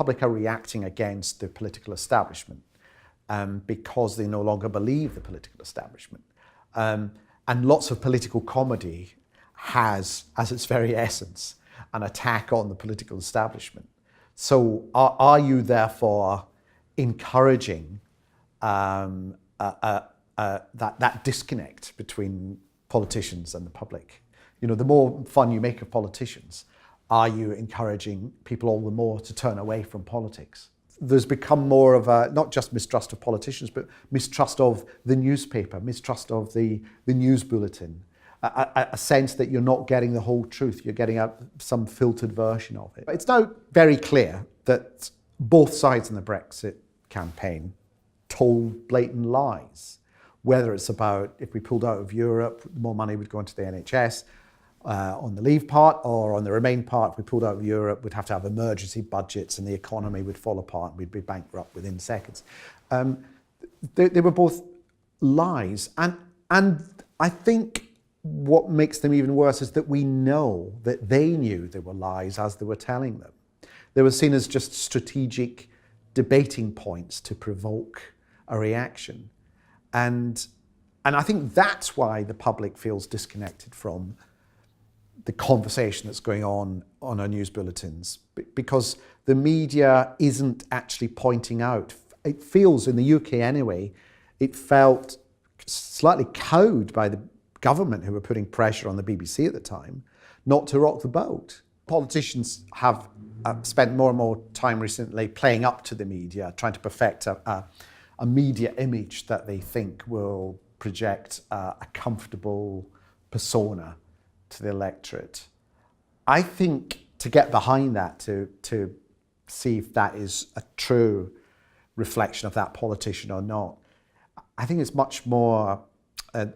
public are reacting against the political establishment because they no longer believe the political establishment. And lots of political comedy has, as its very essence, an attack on the political establishment. So are you therefore encouraging that disconnect between politicians and the public? You know, the more fun you make of politicians, are you encouraging people all the more to turn away from politics? There's become more of a, not just mistrust of politicians, but mistrust of the newspaper, mistrust of the news bulletin, a sense that you're not getting the whole truth, you're getting some filtered version of it. It's now very clear that both sides in the Brexit campaign told blatant lies, whether it's about if we pulled out of Europe, more money would go into the NHS, on the Leave part, or on the Remain part, if we pulled out of Europe, we'd have to have emergency budgets and the economy would fall apart and we'd be bankrupt within seconds. They were both lies. And I think what makes them even worse is that we know that they knew they were lies as they were telling them. They were seen as just strategic debating points to provoke a reaction. And I think that's why the public feels disconnected from the conversation that's going on our news bulletins, because the media isn't actually pointing out. It feels, in the UK anyway, it felt slightly cowed by the government, who were putting pressure on the BBC at the time not to rock the boat. Politicians have spent more and more time recently playing up to the media, trying to perfect a media image that they think will project a comfortable persona to the electorate. I think to get behind that, to see if that is a true reflection of that politician or not, I think it's much more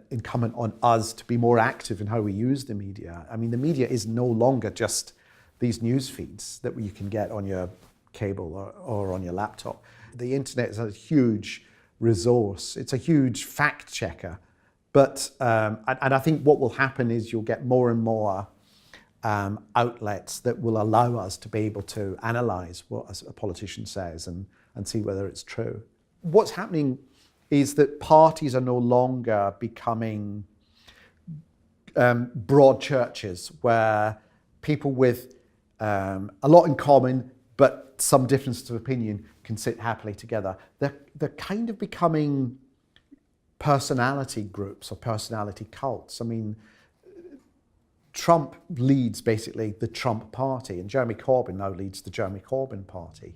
incumbent on us to be more active in how we use the media. I mean, the media is no longer just these news feeds that you can get on your cable or on your laptop. The internet is a huge resource. It's a huge fact checker. But, and I think what will happen is you'll get more and more outlets that will allow us to be able to analyse what a politician says and see whether it's true. What's happening is that parties are no longer becoming broad churches where people with a lot in common but some differences of opinion can sit happily together. They're kind of becoming personality groups or personality cults. I mean, Trump leads basically the Trump party, and Jeremy Corbyn now leads the Jeremy Corbyn party.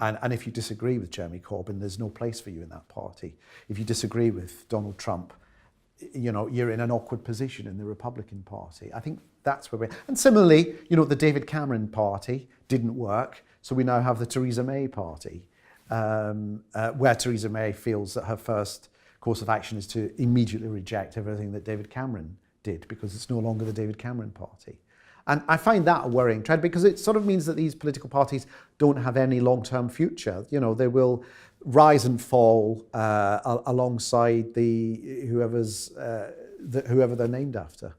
And if you disagree with Jeremy Corbyn, there's no place for you in that party. If you disagree with Donald Trump, you know, you're in an awkward position in the Republican Party. I think that's where we're... And similarly, you know, the David Cameron party didn't work, so we now have the Theresa May party, where Theresa May feels that her first course of action is to immediately reject everything that David Cameron did, because it's no longer the David Cameron party. And I find that a worrying trend, because it sort of means that these political parties don't have any long-term future. You know, they will rise and fall alongside whoever they're named after.